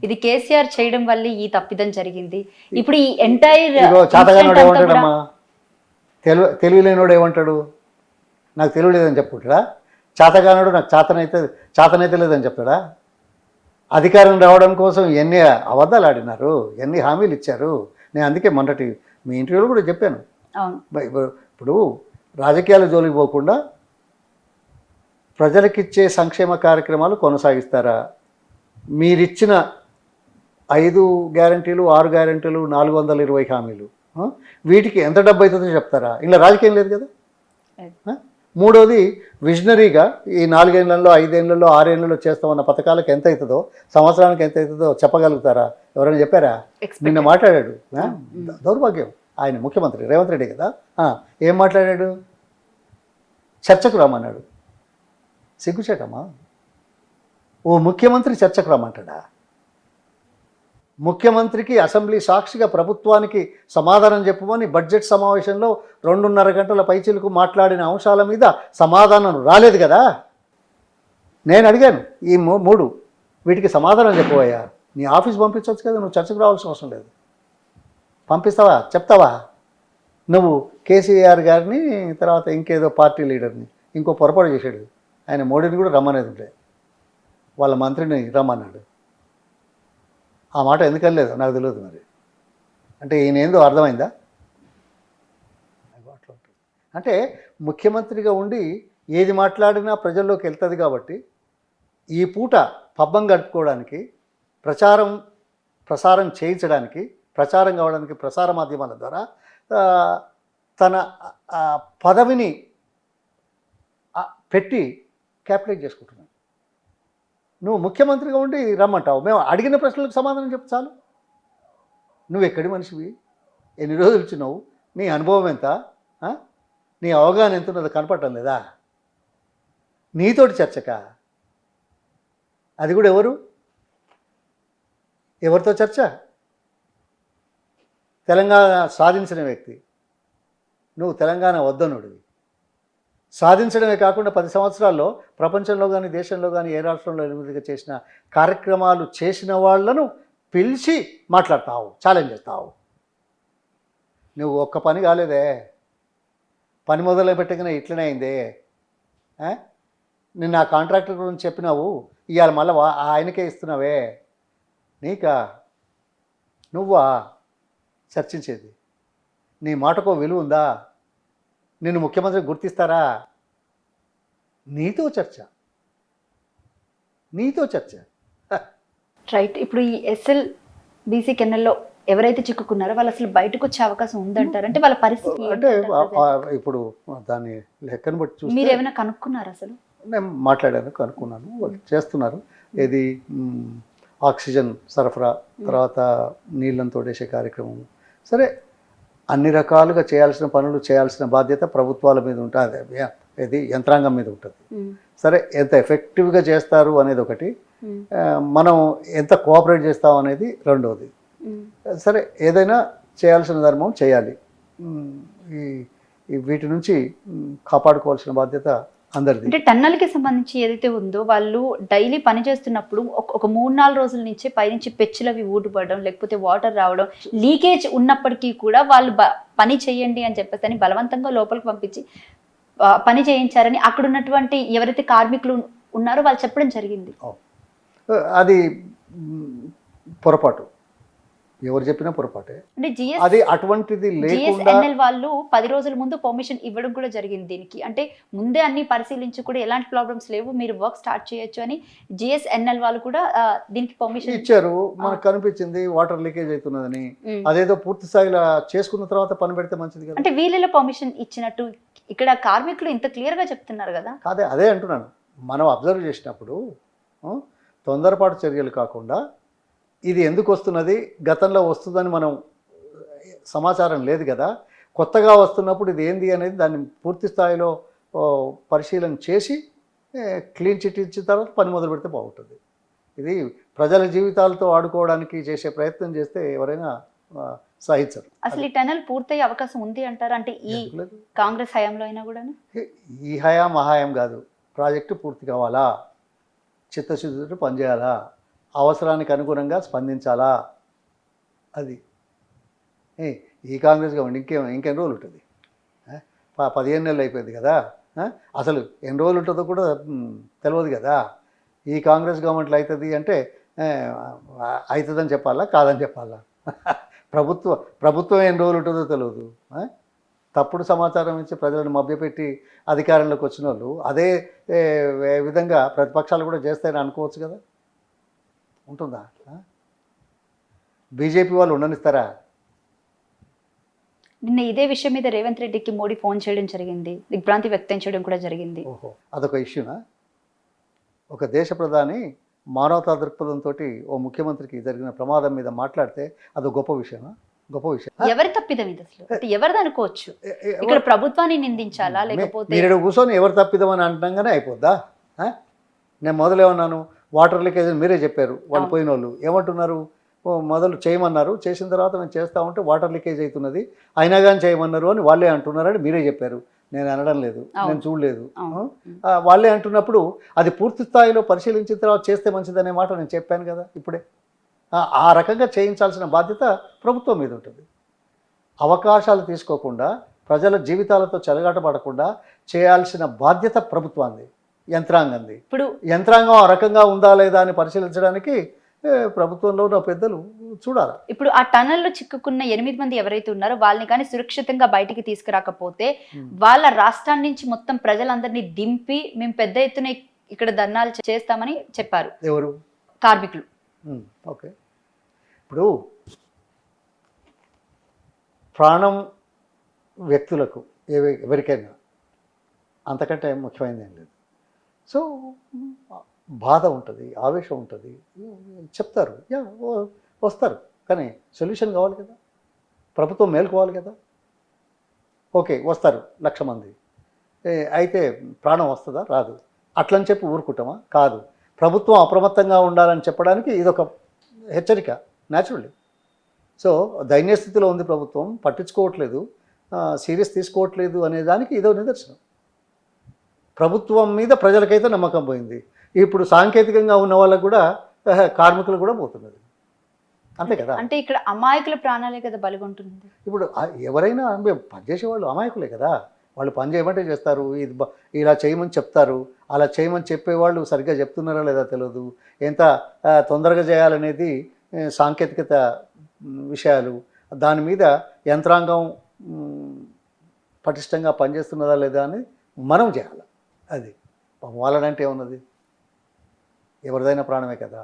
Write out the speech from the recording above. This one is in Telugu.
ఇది కేసీఆర్ చేయడం వల్ల ఈ తప్పిదం జరిగింది. ఇప్పుడు ఈ ఎంటైర్ చాతగానోడు ఏమంటాడమ్మా, తెలివి లేనోడు ఏమంటాడు, నాకు తెలివి లేదని చెప్పుకుంటాడా? చాతగానోడు నాకు చాతనైతే లేదని చెప్తాడా? అధికారం రావడం కోసం ఎన్ని అబద్ధాలు ఆడినారు, ఎన్ని హామీలు ఇచ్చారు. నేను అందుకే మొన్నటి మీ ఇంటర్వ్యూలో కూడా చెప్పాను. ఇప్పుడు రాజకీయాల జోలికి పోకుండా ప్రజలకిచ్చే సంక్షేమ కార్యక్రమాలు కొనసాగిస్తారా? మీరిచ్చిన 5 గ్యారంటీలు, 6 గ్యారంటీలు, 420 హామీలు, వీటికి ఎంత డబ్బు అవుతుందో చెప్తారా? ఇలా రాజకీయం లేదు కదా. మూడోది, విజనరీగా ఈ 4 ఏళ్లలో, 5 ఏళ్లలో, 6 ఏళ్లలో చేస్తామన్న పథకాలకు ఎంత అవుతుందో, సంవత్సరానికి ఎంత అవుతుందో చెప్పగలుగుతారా? ఎవరైనా చెప్పారా? నిన్న మాట్లాడాడు. దౌర్భాగ్యం, ఆయన ముఖ్యమంత్రి రేవంత్ రెడ్డి కదా. ఏం మాట్లాడాడు? చర్చకు రమ్మన్నాడు. సిగ్గుచేటమ్మా, ఓ ముఖ్యమంత్రి చర్చకు రమ్మంటాడా? ముఖ్యమంత్రికి అసెంబ్లీ సాక్షిగా ప్రభుత్వానికి సమాధానం చెప్పమని బడ్జెట్ సమావేశంలో 2.5 గంటల పైచిలకు మాట్లాడిన అంశాల మీద సమాధానం రాలేదు కదా. నేను అడిగాను, ఈ 3 వీటికి సమాధానం చెప్పబోయా. నీ ఆఫీస్ పంపించవచ్చు కదా, నువ్వు చర్చకు రావాల్సిన అవసరం లేదు. పంపిస్తావా? చెప్తావా? నువ్వు కేసీఆర్ గారిని, తర్వాత ఇంకేదో పార్టీ లీడర్ని ఇంకో పొరపాటు చేశాడు. ఆయన మోడీని కూడా రమ్మనేది ఉంటే వాళ్ళ మంత్రిని రమ్మన్నాడు. ఆ మాట ఎందుకనలేదు నాకు తెలియదు. మరి అంటే ఈయన ఏందో అర్థమైందా? అంటే ముఖ్యమంత్రిగా ఉండి ఏది మాట్లాడినా ప్రజల్లోకి వెళ్తుంది కాబట్టి ఈ పూట పబ్బం గడుపుకోవడానికి, ప్రసారం చేయించడానికి, ప్రచారం కావడానికి ప్రసార మాధ్యమాల ద్వారా తన పదవిని పెట్టి క్యాపిటలైజ్ చేసుకుంటున్నాను. నువ్వు ముఖ్యమంత్రిగా ఉండి రమ్మంటావు, మేము అడిగిన ప్రశ్నలకు సమాధానం చెప్పు చాలు. నువ్వు ఎక్కడి మనిషివి, ఎన్ని రోజులు ఇచ్చినావు, నీ అనుభవం ఎంత, నీ అవగాహన ఎంత ఉన్నదో కనపడటం లేదా? నీతోటి చర్చక, అది కూడా ఎవరితో చర్చ? తెలంగాణ సాధించిన వ్యక్తి నువ్వు, తెలంగాణ వద్దనుడివి. సాధించడమే కాకుండా 10 సంవత్సరాల్లో ప్రపంచంలో కానీ దేశంలో కానీ ఏ రాష్ట్రంలో ఎనిమిదిగా చేసిన కార్యక్రమాలు చేసిన వాళ్లను పిలిచి మాట్లాడతావు, ఛాలెంజ్ చేస్తావు. నువ్వు ఒక్క పని కాలేదే, పని మొదలు పెట్టగానే ఇట్లనే అయిందే. నిన్న ఆ కాంట్రాక్టర్ గురించి చెప్పినావు, ఇవాళ మళ్ళీ ఆయనకే ఇస్తున్నావే. నువ్వా చర్చించేది? నీ మాటకో విలువ ఉందా? నిన్ను ముఖ్యమంత్రి గుర్తిస్తారా? నీతో చర్చ. రైట్. ఇప్పుడు ఈ SLBC కెనాల్లో ఎవరైతే చిక్కుకున్నారో వాళ్ళు అసలు బయటకు వచ్చే అవకాశం ఉందంటారు? అంటే వాళ్ళ పరిస్థితి అంటే ఇప్పుడు దాన్ని లెక్కను బట్టి చూస్తే మీరు ఏమైనా కనుక్కున్నారు? అసలు నేను మాట్లాడాను, కనుక్కున్నాను. వాళ్ళు చేస్తున్నారు. ఏది ఆక్సిజన్ సరఫరా, తర్వాత నీళ్ళని తోడేసే కార్యక్రమం. సరే, అన్ని రకాలుగా చేయాల్సిన పనులు చేయాల్సిన బాధ్యత ప్రభుత్వాల మీద ఉంటుంది, ఇది యంత్రాంగం మీద ఉంటుంది. సరే, ఎంత ఎఫెక్టివ్గా చేస్తారు అనేది ఒకటి, మనం ఎంత కోఆపరేట్ చేస్తాం అనేది రెండవది. సరే, ఏదైనా చేయాల్సిన ధర్మం చేయాలి. వీటి నుంచి కాపాడుకోవాల్సిన బాధ్యత అందరిది. అంటే టన్నల్కి సంబంధించి ఏదైతే ఉందో వాళ్ళు డైలీ పని చేస్తున్నప్పుడు ఒక 3-4 రోజుల నుంచే పైనుంచి పెచ్చులవి ఊడిపడడం, లేకపోతే వాటర్ రావడం, లీకేజ్ ఉన్నప్పటికీ కూడా వాళ్ళు పని చేయండి అని చెప్పేసి అని బలవంతంగా లోపలికి పంపించి పని చేయించారని అక్కడ ఉన్నటువంటి ఎవరైతే కార్మికులు ఉన్నారో వాళ్ళు చెప్పడం జరిగింది. అది పొరపాటు, ఎవరు చెప్పినా పొరపాటే. అది అటువంటిది లేకుండా వాళ్ళు 10 రోజుల ముందు పర్మిషన్ ఇవ్వడం కూడా జరిగింది దీనికి. అంటే ముందే అన్ని పరిశీలించి కూడా ఎలాంటి ప్రాబ్లమ్స్ లేవు, మీరు వర్క్ స్టార్ట్ చేయొచ్చు అని GSNL వాళ్ళు కూడా దీనికి పర్మిషన్ ఇచ్చారు. మనకు కనిపించింది వాటర్ లీకేజ్ అవుతున్నదని. అదేదో పూర్తి స్థాయిలో చేసుకున్న తర్వాత పని పెడితే మంచిది కదా. అంటే వీళ్ళలో పర్మిషన్ ఇచ్చినట్టు ఇక్కడ కార్మికులు ఇంత క్లియర్ గా చెప్తున్నారు కదా. అదే అంటున్నాను. మనం అబ్జర్వ్ చేసినప్పుడు తొందరపాటు చర్యలు కాకుండా ఇది ఎందుకు వస్తున్నది, గతంలో వస్తుందని మనం సమాచారం లేదు కదా. కొత్తగా వస్తున్నప్పుడు ఇది ఏంది అనేది దాన్ని పూర్తి స్థాయిలో పరిశీలన చేసి క్లీన్ చిట్ ఇచ్చిన తర్వాత పని మొదలు పెడితే బాగుంటుంది. ఇది ప్రజల జీవితాలతో ఆడుకోవడానికి చేసే ప్రయత్నం చేస్తే ఎవరైనా సహించరు. అసలు ఈ టనల్ పూర్తయ్యే అవకాశం ఉంది అంటారు? అంటే ఈ కాంగ్రెస్ హయాంలో అయినా కూడా? ఈ హయాం కాదు, ప్రాజెక్టు పూర్తి కావాలా, చిత్తశుద్ధితో పనిచేయాలా, అవసరానికి అనుగుణంగా స్పందించాలా, అది ఈ కాంగ్రెస్ గవర్నమెంట్ ఇంకెన్ని రోజులు ఉంటుంది? 15 నెలలు అయిపోయింది కదా, అసలు ఎన్ని రోజులు ఉంటుందో కూడా తెలియదు కదా. ఈ కాంగ్రెస్ గవర్నమెంట్లో అవుతుంది అంటే అవుతుందని చెప్పాలా, కాదని చెప్పాలా? ప్రభుత్వం ఎన్ని రోజులు ఉంటుందో తెలియదు. తప్పుడు సమాచారం ఇచ్చి ప్రజలను మభ్యపెట్టి అధికారంలోకి వచ్చిన వాళ్ళు అదే విధంగా ప్రతిపక్షాలు కూడా చేస్తాయని అనుకోవచ్చు కదా. ఉంటుందా? బీజేపీ వాళ్ళు ఉండనిస్తారా? నిన్న ఇదే విషయం మీద రేవంత్ రెడ్డికి మోడీ ఫోన్ చేయడం జరిగింది, దిగ్భ్రాంతి వ్యక్తం చేయడం కూడా జరిగింది. ఓహో, అదొక ఇష్యూనా? ఒక దేశ ప్రధాని మానవతా దృక్పథంతో ఓ ముఖ్యమంత్రికి జరిగిన ప్రమాదం మీద మాట్లాడితే అది గొప్ప విషయమా? గొప్ప విషయం. ఎవరి తప్పిదం ఇది అసలు? అంటే ఎవరిది అనుకోవచ్చు? ఇక్కడ ప్రభుత్వాన్ని నిందించాలా, లేకపోతే మీరు కూర్చొని ఎవరు తప్పిదమని అంటంగానే అయిపోద్దా? నేను మొదలేమన్నాను, వాటర్ లీకేజ్ మీరే చెప్పారు. వాళ్ళు పోయిన వాళ్ళు ఏమంటున్నారు, మొదలు చేయమన్నారు, చేసిన తర్వాత మేము చేస్తూ ఉంటే వాటర్ లీకేజ్ అవుతున్నది, అయినా కానీ చేయమన్నారు అని వాళ్ళే అంటున్నారని మీరే చెప్పారు. నేను అనడం లేదు, నేను చూడలేదు. వాళ్ళే అంటున్నప్పుడు అది పూర్తి స్థాయిలో పరిశీలించిన తర్వాత చేస్తే మంచిదనే మాట నేను చెప్పాను కదా ఇప్పుడే. ఆ రకంగా చేయించాల్సిన బాధ్యత ప్రభుత్వం మీద ఉంటుంది. అవకాశాలు తీసుకోకుండా ప్రజల జీవితాలతో చెలగాటపడకుండా చేయాల్సిన బాధ్యత ప్రభుత్వాన్ని, యంత్రాంగంది. ఇప్పుడు యంత్రాంగం ఆ రకంగా ఉందా లేదా అని పరిశీలించడానికి ప్రభుత్వంలో ఉన్న పెద్దలు చూడాలి. ఇప్పుడు ఆ టనల్లో చిక్కుకున్న 8 మంది ఎవరైతే ఉన్నారో వాళ్ళని కానీ సురక్షితంగా బయటికి తీసుకురాకపోతే వాళ్ళ రాష్ట్రాన్ని నుంచి మొత్తం ప్రజలందరినీ దింపి మేము పెద్ద ఎత్తున ఇక్కడ ధర్నాలు చేస్తామని చెప్పారు. ఎవరు? కార్మికులు. ఓకే, ఇప్పుడు ప్రాణం వ్యక్తులకు ఎవరికైనా అంతకంటే ముఖ్యమైనది ఏం లేదు. సో బాధ ఉంటుంది, ఆవేశం ఉంటుంది, చెప్తారు, వస్తారు. కానీ సొల్యూషన్ కావాలి కదా, ప్రభుత్వం మేలుకోవాలి కదా. ఓకే, వస్తారు 1,00,000 మంది, అయితే ప్రాణం వస్తుందా? రాదు. అట్లని చెప్పి ఊరుకుంటామా? కాదు. ప్రభుత్వం అప్రమత్తంగా ఉండాలని చెప్పడానికి ఇదొక హెచ్చరిక, న్యాచురల్లీ. సో దైన్య స్థితిలో ఉంది ప్రభుత్వం, పట్టించుకోవట్లేదు, సీరియస్ తీసుకోవట్లేదు అనే దానికి ఇదో నిదర్శనం. ప్రభుత్వం మీద ప్రజలకైతే నమ్మకం పోయింది. ఇప్పుడు సాంకేతికంగా ఉన్న వాళ్ళకు కూడా, కార్మికులు కూడా పోతున్నది, అంతే కదా. అంటే ఇక్కడ అమాయకుల ప్రాణాలే కదా బలిగొంటుంది. ఇప్పుడు ఎవరైనా పనిచేసే వాళ్ళు అమాయకులే కదా. వాళ్ళు పని చేయమంటే చేస్తారు, ఇది ఇలా చేయమని చెప్తారు. అలా చేయమని చెప్పేవాళ్ళు సరిగ్గా చెప్తున్నారా లేదా తెలియదు. ఎంత తొందరగా చేయాలనేది సాంకేతికత విషయాలు. దాని మీద యంత్రాంగం పటిష్టంగా పనిచేస్తున్నదా లేదా అని మనం చేయాలి. అది వాళ్ళనంటే ఏమున్నది, ఎవరిదైనా ప్రాణమే కదా.